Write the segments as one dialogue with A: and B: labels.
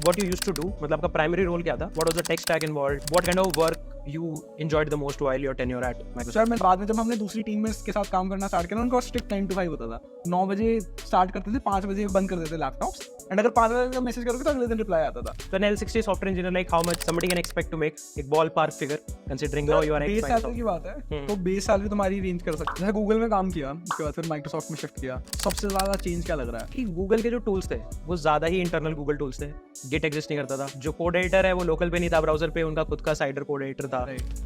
A: what you used to do, मतलब आपका primary role क्या था, what was the tech stack involved, what kind of work you enjoyed the most while your tenure at Microsoft?
B: Sir मैं बाद में जब हमने दूसरी टीम में इसके साथ काम करना स्टार्ट किया, उनका स्ट्रिक्ट 9 to 5 होता था. 9 बजे स्टार्ट करते थे, 5 बजे बंद कर देते लैपटॉप्स, एंड अगर 5 बजे का मैसेज करोगे तो अगले दिन रिप्लाई आता था.
A: So an L60 software engineer, like how much somebody can expect to make, एक ballpark figure considering now you are
B: base salary की बात है तो बेस सैलरी तुम्हारी रेंज कर सकते हैं. गूगल में काम किया, उसके बाद फिर माइक्रोसॉफ्ट में शिफ्ट किया. सबसे ज्यादा चेंज क्या लग रहा है
A: कि गूगल के जो टूल्स थे वो ज्यादा ही इंटरनल गूगल टूल्स थे. गिट एग्जिस्ट नहीं करता था. जो कोड एडिटर है वो लोकल पे नहीं था, ब्राउजर पे उनका खुद का साइडर कोड एडिटर था.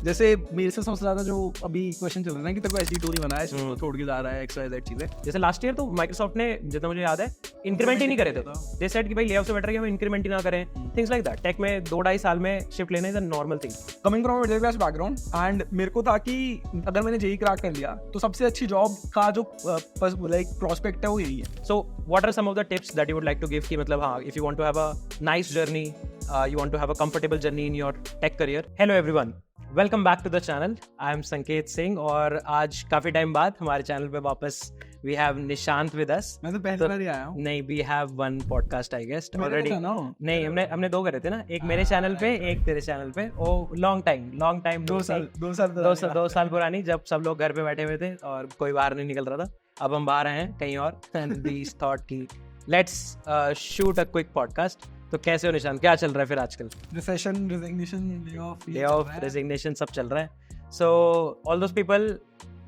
B: जैसे मेरे से सबसे ज्यादा जो अभी क्वेश्चन चल रहा है कि तेरे को एचडी टूल ही बनाया है, छोड़ के जा रहा है XYZ चीजें.
A: जैसे लास्ट ईयर तो माइक्रोसॉफ्ट ने, जितना मुझे याद है, इंक्रीमेंट ही नहीं करे थे. दे सेड कि भाई ले ऑफ से बेटर है कि हम इंक्रीमेंट ही ना करें. Things like that. टेक में 2-2.5 साल में शिफ्ट लेना is a normal thing.
B: Coming from middle class background, and मेरे को था कि अगर मैंने जेई क्रैक कर लिया तो सबसे अच्छी जॉब का जो लाइक प्रोस्पेक्ट है वो यही है.
A: So what are some of the tips that you would like to give कि मतलब हाँ, if you want to have a nice journey, you want to have a comfortable journey in your tech career. Hello everyone, welcome back to the channel. I am Sanket Singh और आज काफी time बाद हमारे channel पे वापस we have Nishant with us.
B: मैं तो पहली बार ही आया हूँ.
A: नहीं, we have one podcast I guess already. नहीं,
B: हमने
A: हमने 2 करे थे ना, एक मेरे चैनल पे, एक तेरे चैनल पे. ओ लॉन्ग टाइम 2 साल पुरानी, जब सब लोग घर पे बैठे हुए थे और कोई बाहर नहीं निकल रहा था. अब हम बाहर हैं कहीं और, and we thought कि let's shoot a quick podcast. तो कैसे हो निशांत, क्या चल रहा है फिर आजकल?
B: Recession, resignation,
A: lay off, resignation सब चल रहा है. So all those people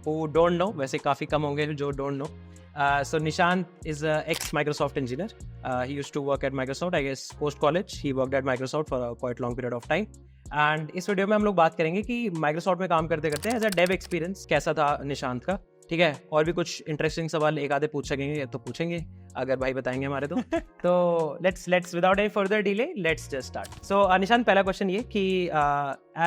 A: who don't know, वैसे काफ़ी कम होंगे जो don't know. So Nishant is a ex-Microsoft engineer. He used to work at Microsoft, I guess post-college. He worked at Microsoft for a quite long period of time. And इस video में हम लोग बात करेंगे कि Microsoft में काम करते करते एज अ डेव एक्सपीरियंस कैसा था निशांत का. ठीक है, और भी कुछ इंटरेस्टिंग सवाल एक आधे पूछ सकेंगे तो पूछेंगे, अगर भाई बताएंगे हमारे तो let's without any further delay let's just start. So Nishant, पहला क्वेश्चन ये कि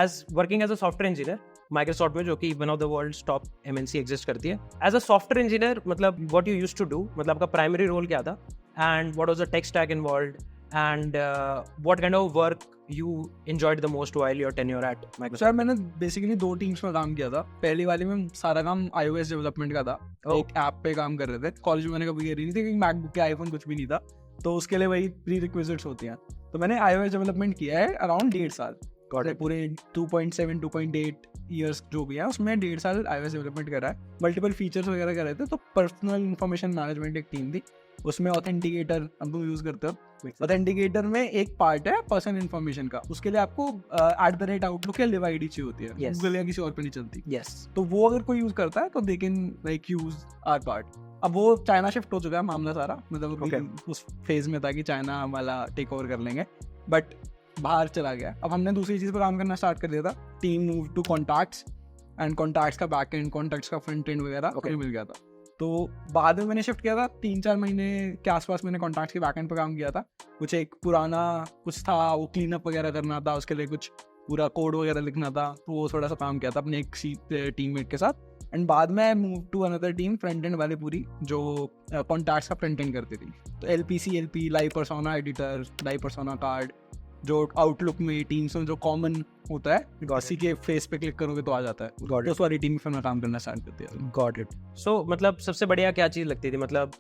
A: as working as a software engineer Microsoft में, जो कि one of the world's top MNC exist करती है, एज अ सॉफ्टवेयर इंजीनियर मतलब what you used to do, मतलब आपका प्राइमरी रोल क्या था, and what was the tech stack involved, and what kind of work you enjoyed the most while your tenure at Microsoft?
B: Sir मैंने basically 2 teams में काम किया था. पहली वाली में सारा काम iOS डेवलपमेंट का था. एक ऐप पे काम कर रहे थे. कॉलेज में मैंने कभी करी नहीं थी क्योंकि मैकबुक या आईफोन कुछ भी नहीं था, तो उसके लिए वही प्री रिक्विजिट्स होती हैं. तो मैंने iOS डेवलपमेंट किया है अराउंड 1.5 साल. पूरे 2.7 2.8 ईयर्स जो भी है उसमें 1.5 साल iOS डेवलपमेंट करा है. मल्टीपल फीचर्स वगैरह कर रहे थे. तो पर्सनल इन्फॉर्मेशन मैनेजमेंट एक टीम थी, उसमें ऑथेंटिकेटर हम लोग यूज करते हो. ऑथेंटिकेटर में एक पार्ट है पर्सनल इन्फॉर्मेशन का, उसके लिए आपको @outlook या live ID चाहिए होती है. गूगल या किसी और पे नहीं चलती. तो वो अगर कोई यूज करता है तो they can like use our part. अब वो चाइना शिफ्ट हो चुका है मामला सारा, मतलब उस फेज में था कि चाइना वाला टेक ओवर कर लेंगे, बट बाहर चला गया. अब हमने दूसरी चीज पर काम करना स्टार्ट कर दिया था. Team move to contacts, and contacts का बैक एंड, कॉन्टैक्ट्स का फ्रंट एंड वगैरह मिल गया था. तो बाद में मैंने शिफ्ट किया था. 3-4 महीने के आसपास मैंने कॉन्टैक्ट्स के बैक एंड पर काम किया था. कुछ एक पुराना कुछ था, वो क्लीन अप वगैरह करना था, उसके लिए कुछ पूरा कोड वगैरह लिखना था, तो वो थोड़ा सा काम किया था अपने एक टीममेट के साथ. एंड बाद में move to another team, front end वाली पूरी, जो कॉन्टैक्ट्स का फ्रंट एंड करती थी. तो LP live persona editor, live persona card, जो आउटलुक में टीम्स में जो कॉमन होता है, किसी के फेस पे क्लिक करोगे तो आ जाता है. तो उस वाली टीम में काम करना स्टार्ट कर दिया.
A: Got it. सो मतलब सबसे बढ़िया क्या चीज़ लगती थी, मतलब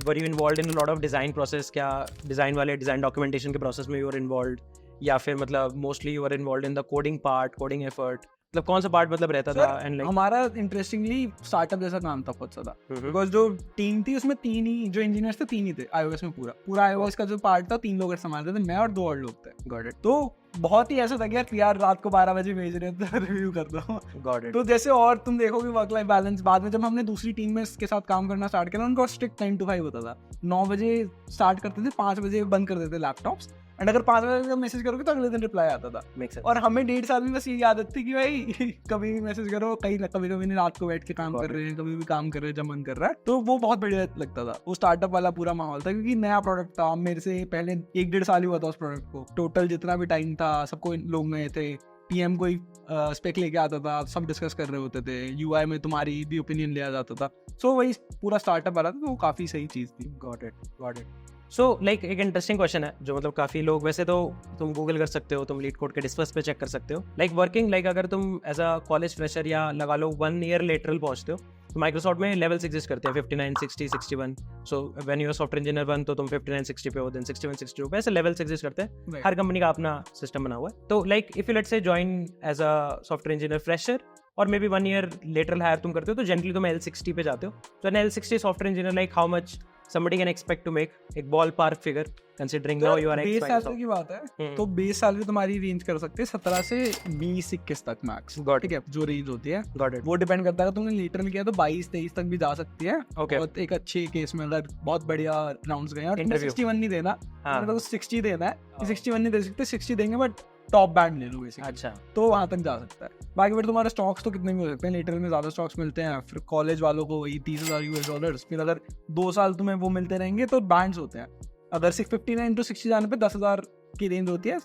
A: were you involve in lot of design process? क्या डिज़ाइन डॉक्यूमेंटेशन के प्रोसेस में यू आर इन्वॉल्व, या फिर मतलब mostly you are involve in the coding part, coding effort, मतलब कौन सा पार्ट मतलब रहता था? एंड लाइक
B: हमारा इंटरेस्टिंगली स्टार्टअप जैसा काम था बहुत ज्यादा, बिकॉज जो टीम थी उसमें 3 ही जो इंजीनियर्स थे, 3 ही थे iOS में. पूरा iOS का जो पार्ट था 3 लोग संभालते थे, मैं और 2 और लोग थे. Got it. तो बहुत ही ऐसा था कि यार रात को 12 बजे भेज रहे हैं तो रिव्यू कर दो.
A: Got it.
B: तो जैसे और तुम देखोगे वर्क लाइफ बैलेंस, बाद में जब हमने दूसरी टीम में इसके साथ काम करना स्टार्ट किया, उनका स्ट्रिक्ट 9 to 5 होता था. 9 बजे स्टार्ट करते थे, 5 बजे बंद कर देते लैपटॉप्स, एंड अगर 5 बजे का मैसेज करोगे तो अगले दिन रिप्लाई आता था. और हमें 1.5 साल में बस यही आदत थी कि भाई कभी भी मैसेज करो, कभी नहीं, रात को बैठ के काम कर रहे हैं, कभी भी काम कर रहे हैं जब मन कर रहा है. तो वो बहुत बढ़िया लगता था. वो स्टार्टअप वाला पूरा माहौल था क्योंकि नया प्रोडक्ट था. मेरे से पहले 1-1.5 साल ही हुआ था उस प्रोडक्ट को. टोटल जितना भी टाइम था सबको लोग नए थे. PM कोई स्पेक लेके आता था, सब डिस्कस कर रहे होते थे. UI में तुम्हारी भी ओपिनियन लिया जाता था. सो वही पूरा स्टार्टअप वाला था, तो वो काफ़ी सही चीज़ थी.
A: Got it. सो लाइक एक इंटरेस्टिंग क्वेश्चन है जो मतलब काफ़ी लोग, वैसे तो तुम गूगल कर सकते हो, तुम लीड कोड के डिस्कस पे चेक कर सकते हो, लाइक वर्किंग, लाइक अगर तुम एज अ कॉलेज फ्रेशर या लगा लो 1 year लेटरल पहुंचते हो, तो माइक्रोसॉफ्ट में लेवल्स एग्जिस्ट करते हैं 59, 60, 61. So when you are software engineer 1 तो तुम 59, 60 पे हो, देन 61, 62 पे, ऐसे लेवल्स एग्जिस्ट करते हैं.
B: Right.
A: हर कंपनी का अपना सिस्टम बना हुआ है. तो like if you let's say join as a software engineer fresher और maybe 1 year lateral hire तुम करते हो, तो जनरली तुम L60 पे जाते हो. तो an L60 software engineer, like how much somebody can expect to make, एक ballpark figure considering now you are
B: base salary की बात है तो बेस सैलरी तुम्हारी रेंज कर सकते हैं 17 से 20-21 तक मैक्स. ठीक है, जो रेंज होती है
A: गॉट इट.
B: वो डिपेंड करता है. तुमने लेटरल किया तो 22-23 तक भी जा सकती है.
A: ओके,
B: और एक अच्छे केस में अगर बहुत बढ़िया राउंड्स गए और
A: Interview.
B: 61 नहीं देना,
A: हाँ.
B: तो 60 देना है. 61 नहीं दे सकते, 60 देंगे बट टॉप बैंड ले लो बेसिकली.
A: अच्छा,
B: तो वहां तक जा सकता है. बाकी फिर तुम्हारे स्टॉक्स तो कितने भी हो सकते हैं. लिटरल में ज्यादा स्टॉक्स मिलते हैं. फिर कॉलेज वालों को वही $30,000. फिर अगर 2 साल तुम्हें वो मिलते रहेंगे तो बैंड्स होते हैं. अगर 59 to 60 जाने पे 10,000 की रेंज होती है.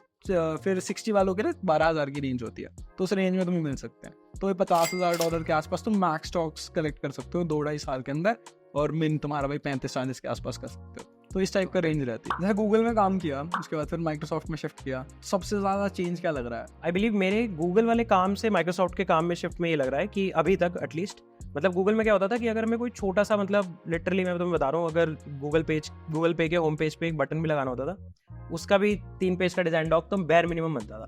B: फिर 60 वालों के लिए 12,000 की रेंज होती है. तो उस रेंज में तुम्हें मिल सकते हैं. तो ये $50,000 के आसपास तुम मैक्स स्टॉक्स कलेक्ट कर सकते हो 2-2.5 साल के अंदर. और मिन तुम्हारा भाई 35-40 के आसपास कर सकते हो. तो इस टाइप का रेंज रहती है. जैसे गूगल में काम किया, उसके बाद फिर माइक्रोसॉफ्ट में शिफ्ट किया, सबसे ज्यादा चेंज क्या लग रहा है?
A: आई बिलीव मेरे गूगल वाले काम से माइक्रोसॉफ्ट के काम में शिफ्ट में ये लग रहा है कि अभी तक एटलीस्ट, मतलब गूगल में क्या होता था कि अगर मैं कोई छोटा सा, मतलब लिटरली मैं तुम्हें बता रहा हूँ, अगर गूगल पे के होम पेज पे एक बटन भी लगाना होता था, उसका भी 3 पेज का डिजाइन डॉक तो बेयर मिनिमम बनता था.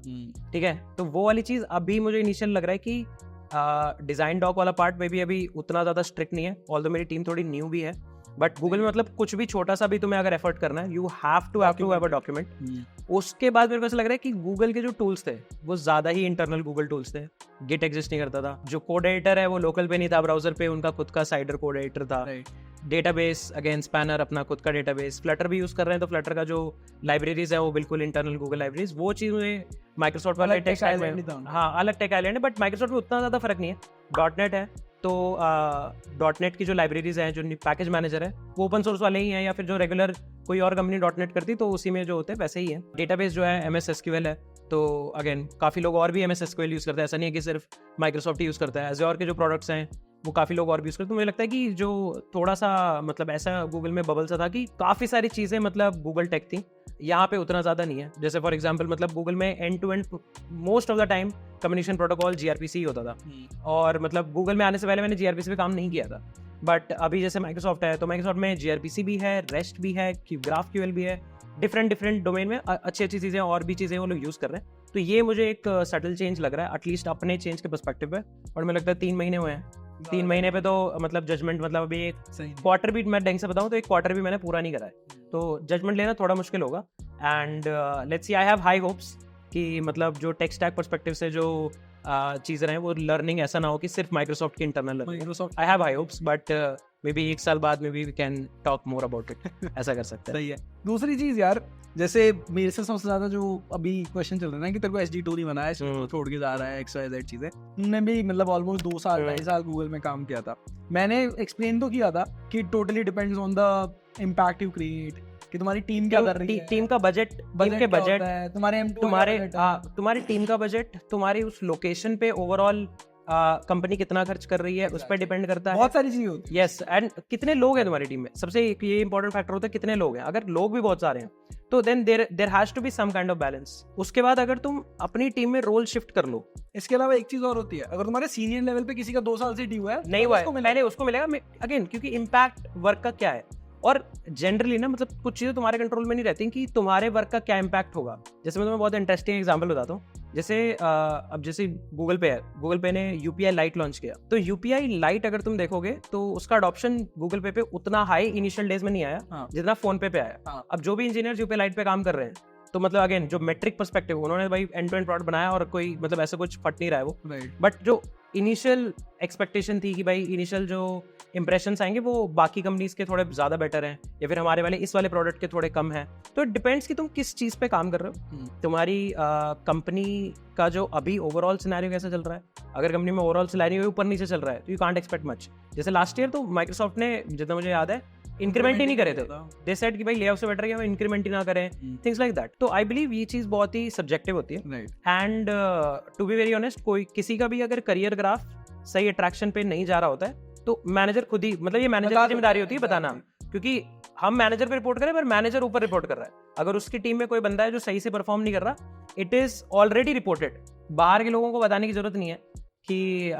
A: ठीक है, तो वो वाली चीज़ अभी मुझे इनिशियल लग रहा है कि डिजाइन डॉक वाला पार्ट में भी अभी उतना ज़्यादा स्ट्रिक्ट नहीं है. ऑल्दो मेरी टीम थोड़ी न्यू भी है, बट गूगल में मतलब कुछ भी छोटा सा भी तुम्हें अगर एफर्ट करना है, you have to have a document. उसके बाद मेरे को ऐसा लग रहा है कि गूगल के जो टूल्स थे वो ज़्यादा ही इंटरनल गूगल टूल्स थे. गिट एग्जिस्ट नहीं करता था. जो कोड एडिटर है वो लोकल पे नहीं था, ब्राउजर पे उनका खुद का साइडर कोड एडिटर था. डेटाबेस अगेन स्पैनर अपना खुद का डेटाबेस. फ्लटर भी यूज़ कर रहे हैं तो फ्लटर का जो लाइब्रेरीज है वो बिल्कुल इंटरनल गूगल लाइब्रेरीज. वो चीज़ मुझे माइक्रोसॉफ्ट वाले टेक में, हाँ अलग टेक आइलैंड है, बट माइक्रोसॉफ्ट में उतना ज़्यादा फर्क नहीं है. .NET है तो .NET की जो लाइब्रेरीज हैं, जो पैकेज मैनेजर है, वो ओपन सोर्स वाले ही हैं, या फिर जो रेगुलर कोई और कंपनी .NET करती तो उसी में जो होते हैं वैसे ही है. डेटाबेस जो है MS SQL है. तो अगेन काफ़ी लोग और भी MS SQL यूज़ करते हैं, ऐसा नहीं है कि सिर्फ माइक्रोसॉफ्ट ही यूज़ करता है. Azure के जो प्रोडक्ट्स हैं वो काफ़ी लोग और भी यूज़ करते हैं. तो मुझे लगता है कि जो थोड़ा सा मतलब ऐसा गूगल में बबल सा था कि काफ़ी सारी चीज़ें मतलब गूगल टेक थी, यहाँ पे उतना ज़्यादा नहीं है. जैसे फॉर एग्जांपल मतलब गूगल में end to end most of the time communication protocol GRPC ही होता था. और मतलब गूगल में आने से पहले मैंने GRPC पे काम नहीं किया था. बट अभी जैसे माइक्रोसॉफ्ट है तो माइक्रोसॉफ्ट में GRPC भी है, रेस्ट भी है, GraphQL भी है. डिफरेंट डोमेन में अच्छी चीज़ें और भी चीज़ें वो लोग यूज़ कर रहे हैं. तो ये मुझे एक सटल चेंज लग रहा है, एटलीस्ट अपने चेंज के पर्सपेक्टिव पे. और मुझे लगता है 3 महीने हुए हैं. 3 महीने पे तो मतलब जजमेंट, मतलब अभी एक क्वार्टर भी मैं ढंग से बताऊँ तो एक क्वार्टर भी मैंने पूरा नहीं करा है. तो जजमेंट लेना थोड़ा मुश्किल होगा. And let's see, I have high hopes कि मतलब जो टेक स्टैक पर्सपेक्टिव से जो चीज़ें हैं वो लर्निंग ऐसा ना हो कि सिर्फ माइक्रोसॉफ्ट की internal learning. I have high hopes, but maybe 1 साल बाद maybe we can talk more about it. ऐसा कर सकते हैं.
B: सही है. दूसरी चीज़ यार, जैसे मेरे से सबसे ज़्यादा जो अभी क्वेश्चन चल रहा है ना कि तेरे को SD2 नहीं बनाया, छोड़ के जा रहा है XYZ चीज़ें. मैंने भी मतलब ऑलमोस्ट 2 साल 2.5 साल गूगल में काम किया था. मैंने एक्सप्लेन तो किया था कि totally depends on the impact you create, कि तुम्हारी टीम क्या कर रही है,
A: टीम का बजट, टीम के बजट, तुम्हारी टीम का बजट, तुम्हारी उस लोकेशन पे ओवरऑल कंपनी कितना खर्च कर रही है, उस पर डिपेंड करता है.
B: बहुत सारी चीजें होती
A: है. यस, एंड कितने लोग हैं तुम्हारी टीम में, सबसे ये इंपॉर्टेंट फैक्टर होता है कितने लोग हैं. अगर लोग भी बहुत सारे हैं तो then there has to be some kind of balance. उसके बाद अगर तुम अपनी टीम में रोल शिफ्ट कर लो.
B: इसके अलावा एक चीज और होती है, अगर तुम्हारे सीनियर लेवल पे किसी का 2 साल से ड्यू है,
A: नहीं हुआ है, पहले उसको मिलेगा अगेन, क्योंकि इम्पैक्ट वर्क का क्या है. और जनरली ना मतलब कुछ चीज़ें तुम्हारे कंट्रोल में नहीं रहती कि तुम्हारे वर्क का क्या इम्पैक्ट होगा. जैसे मैं तुम्हें बहुत इंटरेस्टिंग एग्जांपल बताता हूँ. जैसे अब जैसे गूगल पे है, गूगल पे ने UPI लाइट लॉन्च किया. तो UPI लाइट अगर तुम देखोगे तो उसका अडॉप्शन गूगल पे उतना हाई इनिशियल डेज में नहीं आया जितना फोन पे आया. अब जो भी इंजीनियर UPI लाइट पे काम कर रहे हैं तो मतलब अगेन जो मेट्रिक पर्सपेक्टिव, उन्होंने भाई एंड टू एंड प्रोडक्ट बनाया और कोई मतलब ऐसा कुछ फट नहीं रहा है वो. बट जो इनिशियल एक्सपेक्टेशन थी कि भाई इनिशियल जो इंप्रेशंस आएंगे वो बाकी कंपनीज के थोड़े ज़्यादा बेटर हैं या फिर हमारे वाले इस वाले प्रोडक्ट के थोड़े कम हैं. तो इट डिपेंड्स कि तुम किस चीज़ पे काम कर रहे हो. तुम्हारी कंपनी का जो अभी ओवरऑल सिनेरियो कैसा चल रहा है. अगर कंपनी में ओवरऑल सिनेरियो ऊपर नीचे चल रहा है तो यू कांट एक्सपेक्ट मच. जैसे लास्ट ईयर तो माइक्रोसॉफ्ट ने, जितना मुझे याद है, इंक्रीमेंट ही नहीं करे थे. दे सेड कि भाई ले ऑफ से बेटर है कि हम इंक्रीमेंट ही ना करें, थिंग्स लाइक दैट. तो आई बिलीव ये चीज़ बहुत ही सब्जेक्टिव होती है. And to be very honest, कोई किसी का भी अगर करियर ग्राफ सही अट्रैक्शन पे नहीं जा रहा होता है तो मैनेजर खुद ही, मतलब ये मैनेजर की जिम्मेदारी होती है बताना, क्योंकि हम मैनेजर पे रिपोर्ट करें पर मैनेजर ऊपर रिपोर्ट कर रहा है. अगर उसकी टीम में कोई बंदा है जो सही से परफॉर्म नहीं कर रहा, इट इज ऑलरेडी रिपोर्टेड. बाहर के लोगों को बताने की जरूरत नहीं है कि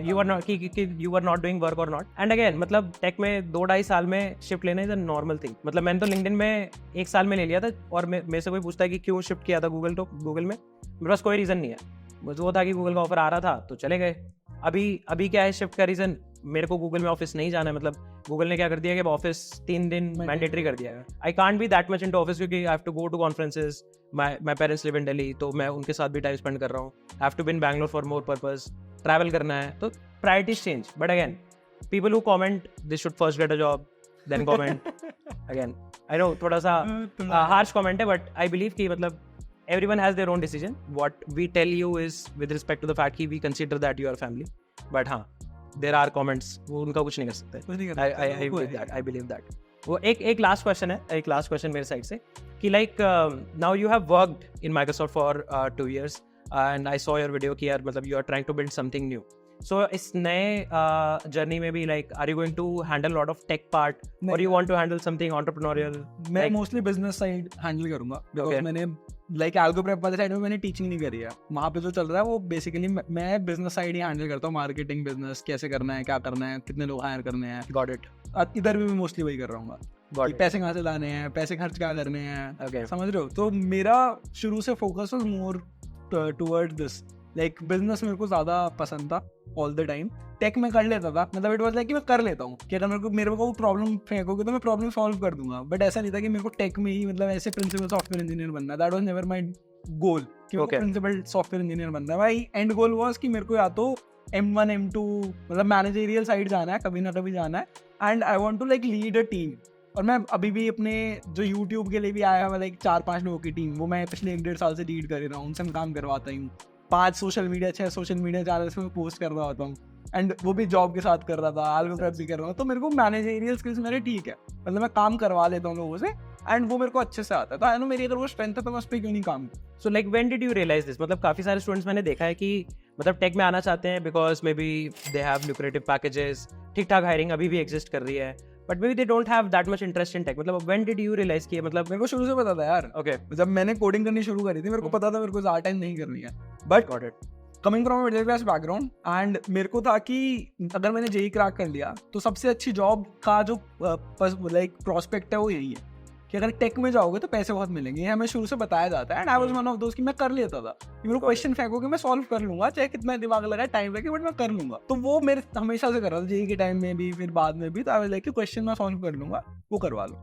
A: यू आर नॉट कि you are not doing work और नॉट. एंड अगेन मतलब टेक में 2-2.5 साल में शिफ्ट लेना इज अ नॉर्मल थिंग. मतलब मैंने तो लिंक्डइन में 1 साल में ले लिया था, और मेरे से कोई पूछता है कि क्यों शिफ्ट किया था गूगल में, मेरे पास कोई रीज़न नहीं है. बस वो था कि गूगल का ऑफर आ रहा था तो चले गए. अभी क्या है शिफ्ट का रीज़न, मेरे को गूगल में ऑफिस नहीं जाना है. मतलब गूगल ने क्या कर दिया कि ऑफिस 3 दिन मैंडेटरी कर दिया है. I can't be that much into office क्योंकि I have to go to conferences. My parents live in Delhi, तो मैं उनके साथ भी टाइम स्पेंड कर रहा हूँ. I have to be in Bangalore for more purpose, travel करना है, तो priorities change. But again people who comment they should first get a job then comment. Again I know थोड़ा सा हार्श कमेंट है, but I believe कि मतलब everyone has their own decision. What we tell you is with respect to the fact कि we consider that you are family. But हाँ, there are comments, वो उनका कुछ नहीं कर सकते. I believe that. वो एक last question है, एक last question मेरे side से कि like now you have worked in Microsoft for 2 years and I saw your video कि यार मतलब you are trying to build something new. So इस नए जर्नी में भी like are you going to handle a lot of tech part or you want to handle something entrepreneurial?
B: मैं mostly business side handle करूंगा because मैंने like algo prep वाले side में मैंने टीचिंग नहीं करी है. वहाँ पे जो चल रहा है वो बेसिकली मैं बिजनेस साइड ही हैंडल करता हूँ. मार्केटिंग, बिजनेस कैसे करना है, क्या करना है, कितने लोग हायर करने हैं.
A: Got it.
B: इधर भी मैं मोस्टली वही कर रहा हूँ कि पैसे कहाँ से लाने हैं, पैसे खर्च क्या करने हैं. समझ रहे हो? तो मेरा शुरू से focus was more towards this. Like business मेरे को ज़्यादा पसंद था ऑल द टाइम. टेक में कर लेता था, मतलब इट वाज लाइक कि मैं कर लेता हूँ कि अगर मेरे को प्रॉब्लम फेंकोगे तो मैं प्रॉब्लम सॉल्व कर दूंगा. बट ऐसा नहीं था कि मेरे को टेक में ही मतलब ऐसे प्रिंसिपल सॉफ्टवेयर इंजीनियर बनना. That was never my goal कि मेरे को प्रिंसिपल सॉफ्टवेयर इंजीनियर बनना है. माय एंड गोल वाज कि मेरे को या तो M1 M2 मतलब मैनेजरियल साइड जाना है, कभी ना कभी जाना है. And I want to like lead a team. और मैं अभी भी अपने जो यूट्यूब के लिए भी आया हुआ लाइक 4-5 लोगों की टीम, वो मैं पिछले 1-1.5 साल से लीड कर रहा हूँ. उनसे मैं काम करवाता हूँ. 6 सोशल मीडिया चैनल्स में पोस्ट कर रहा होता हूँ. एंड वो भी जॉब के साथ कर रहा था, एल्गो प्रेप भी कर रहा हूँ. तो मेरे को मैनेजरियल स्किल्स मेरे ठीक है, मतलब मैं काम करवा लेता हूँ लोगों से एंड वो मेरे को अच्छे से आता है. तो आई नो मेरी अगर वो स्ट्रेंथ है तो मैं उस पर क्यों नहीं काम करूँ.
A: So like when did you realize this? मतलब काफ़ी सारे स्टूडेंट्स मैंने देखा है कि मतलब टेक में आना चाहते हैं because maybe they have lucrative packages, ठीक ठाक हायरिंग अभी भी एग्जिस्ट कर रही है, but maybe they don't have that much interest in tech. मतलब व्हेन डिड यू रियलाइज कि मतलब
B: मेरे को शुरू से पता था यार.
A: ओके,
B: जब मैंने कोडिंग करनी शुरू करी थी मेरे को पता था मेरे को ज़्यादा टाइम नहीं करनी है. But
A: got it.
B: Coming from middle class background and मेरे को था कि अगर मैंने जेई क्रैक कर लिया तो सबसे अच्छी जॉब का जो लाइक प्रोस्पेक्ट है वो यही है कि अगर टेक में जाओगे तो पैसे बहुत मिलेंगे. ये हमें शुरू से बताया जाता है. And I was one of दोस्त कि मैं कर लेता था कि मेरे को क्वेश्चन फेंकोगे मैं सॉल्व कर लूंगा, चाहे कितना दिमाग लगा टाइम लगे, बट मैं कर लूंगा. तो वो मेरे हमेशा से कर रहा था जेई के टाइम में भी, फिर बाद में भी. तो आई वाज लाइक कि क्वेश्चन मैं सॉल्व कर लूंगा, वो करवा लो.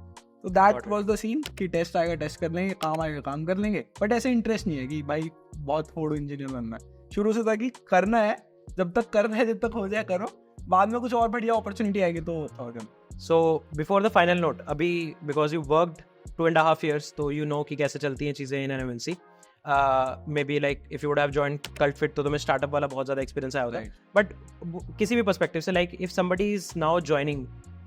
B: तो दैट वाज द सीन कि टेस्ट आएगा टेस्ट कर लेंगे, काम आएगा काम कर लेंगे. बट ऐसे इंटरेस्ट नहीं है कि भाई बहुत फोड़ो इंजीनियर बनना है. शुरू से था कि करना है, जब तक करना है, जब तक हो जाए करो, बाद में कुछ और बढ़िया अपॉर्चुनिटी आएगी तो और कम.
A: So before the final note, अभी बिकॉज यू वर्कड 2.5 years तो यू नो कि कैसे चलती हैं चीज़ें in an MNC. Maybe like if you would have joined cult fit तो तुम्हें स्टार्टअप वाला बहुत ज़्यादा एक्सपीरियंस आया होता है. बट किसी भी पर्सपेक्टिव से like if somebody is now joining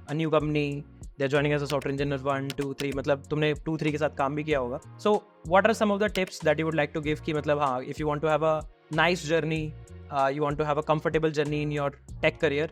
A: a new company, they are joining as a software engineer 1, 2, 3, मतलब तुमने 2-3 के साथ काम भी किया होगा. So what are some of the tips that you would like to give कि मतलब हाँ, if you want to have a nice journey, you want to have a comfortable journey in your tech career,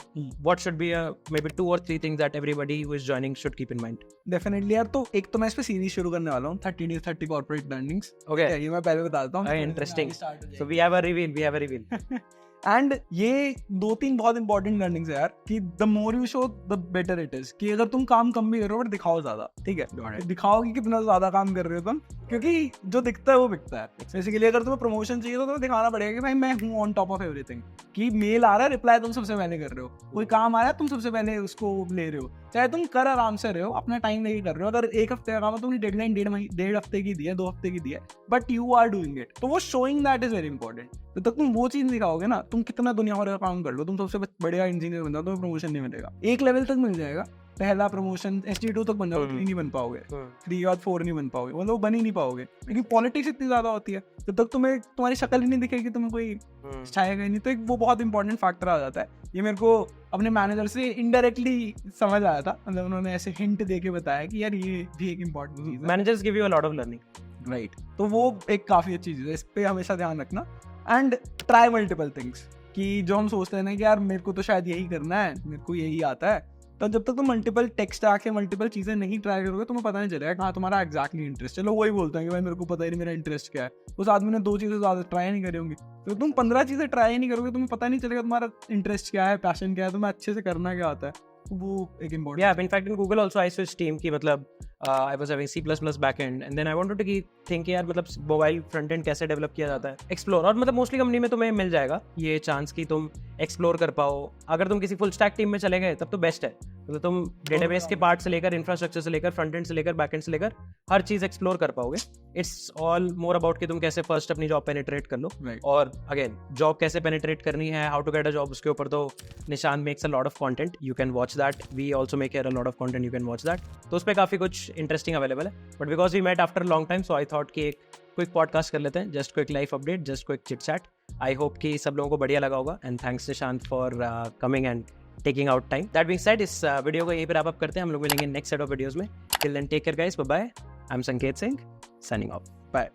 A: what should be maybe 2 or 3 things that everybody who is joining should keep in mind?
B: Definitely यार. तो एक तो मैं इस पे series शुरू करने वाला हूँ 30 days 30 corporate learnings.
A: Okay,
B: ये मैं पहले बता देता हूँ.
A: Interesting. So we have a reveal.
B: And ये 2-3 बहुत इंपॉर्टेंट लर्निंग्स है यार कि the more you show the better it is. कि अगर तुम काम कम भी करो बट दिखाओ ज्यादा, ठीक है, दिखाओ कि कितना ज्यादा काम कर रहे हो तुम, क्योंकि जो दिखता है वो बिकता है. बेसिकली अगर तुम्हें प्रमोशन चाहिए तो तुम्हें दिखाना पड़ेगा कि भाई मैं हूँ ऑन टॉप ऑफ एवरीथिंग. कि मेल आ रहा है, रिप्लाई तुम सबसे पहले कर रहे हो, कोई काम आ रहा है तुम सबसे पहले उसको ले रहे हो, चाहे तुम कर आराम से रहे हो, अपना टाइम लेके कर रहे हो. अगर 1 हफ्ते का काम है तुमने डेडलाइन 1.5 हफ्ते की दी है, 2 हफ्ते की दी है, but you are doing it. तो वो showing that is very important. तो तक तुम वो चीज दिखाओगे ना, तुम कितना दुनिया भर का काम कर लो, तुम सबसे बढ़िया इंजीनियर बन जाओ, तुम्हें प्रमोशन नहीं मिलेगा. एक लेवल तक मिल जाएगा, पहला प्रमोशन ST2 तक बन जाओगे, 3 नहीं बन पाओगे, 3 बाद 4 नहीं बन पाओगे, मतलब बन ही नहीं पाओगे. लेकिन पॉलिटिक्स इतनी ज्यादा होती है जब तक तुम्हें तुम्हारी शक्ल ही नहीं दिखेगी, तुम्हें कोई चाहेगा ही नहीं. तो एक वो बहुत इंपॉर्टेंट फैक्टर आ जाता है. ये मेरे को अपने मैनेजर से इनडायरेक्टली समझ आया था, मतलब उन्होंने ऐसे हिंट दे के बताया कि यार ये भी एक इंपॉर्टेंट चीज है.
A: Managers give you a lot of learning,
B: right. तो वो एक काफी अच्छी चीज है, इस पे हमेशा ध्यान रखना. And try multiple things. कि जो हम सोचते हैं ना कि यार मेरे को तो शायद यही करना है, मेरे को यही आता है, तो जब तक तुम मल्टीपल टेक स्टैक है, मल्टीपल चीजें नहीं ट्राई करोगे, तुम्हें पता नहीं चलेगा कहाँ तुम्हारा एग्जैक्टली इंटरेस्ट। चलो वही बोलते हैं कि भाई मेरे को पता ही नहीं मेरा इंटरेस्ट क्या है, उस आदमी ने 2 चीजें ज्यादा ट्राई नहीं करी होंगी। तो तुम 15 चीजें ट्राई नहीं करोगे, तुम्हें पता नहीं चलेगा तुम्हारा इंटरेस्ट क्या है, पैशन क्या है, तुम्हें अच्छे से करना क्या आता है। वो एक important.
A: Yeah, in fact in Google also I switched team की मतलब I was having C++ backend and then I wanted to think यार मतलब मोबाइल फ्रंट एंड कैसे डेवलप किया जाता है, एक्सप्लोर। और मतलब मोस्टली कंपनी में तुम्हें मिल जाएगा ये चांस कि तुम एक्सप्लोर कर पाओ। अगर तुम किसी फुल स्टैक टीम में चले गए तब तो बेस्ट है, मतलब तुम डेटाबेस के पार्ट से लेकर इंफ्रास्ट्रक्चर से लेकर फ्रंट एंड से लेकर बैक एंड से लेकर हर चीज एक्सप्लोर कर पाओगे। इट्स ऑल मोर अबाउट कि तुम कैसे फर्स्ट अपनी जॉब पेनिट्रेट कर लो। और अगेन जॉब कैसे पेनिट्रेट करनी है, how to get a job, उसके ऊपर तो Nishant makes a lot of content, you can watch that. We also make here a lot of content, you can watch that. तो उस पर काफी कुछ इंटरेस्टिंग अवेलेबल है। But because we met after long time so I thought कि एक quick podcast कर लेते हैं, just quick life update, just quick chit chat. I hope कि सब लोगों को बढ़िया लगा होगा and thanks Nishant for coming and taking out time. That being said, इस वीडियो को यहीं पे wrap up करते हैं। हम लोग मिलेंगे नेक्स्ट सेट ऑफ वीडियोस में। Till then, take care guys, bye bye. I'm Sanket Singh, signing off. Bye.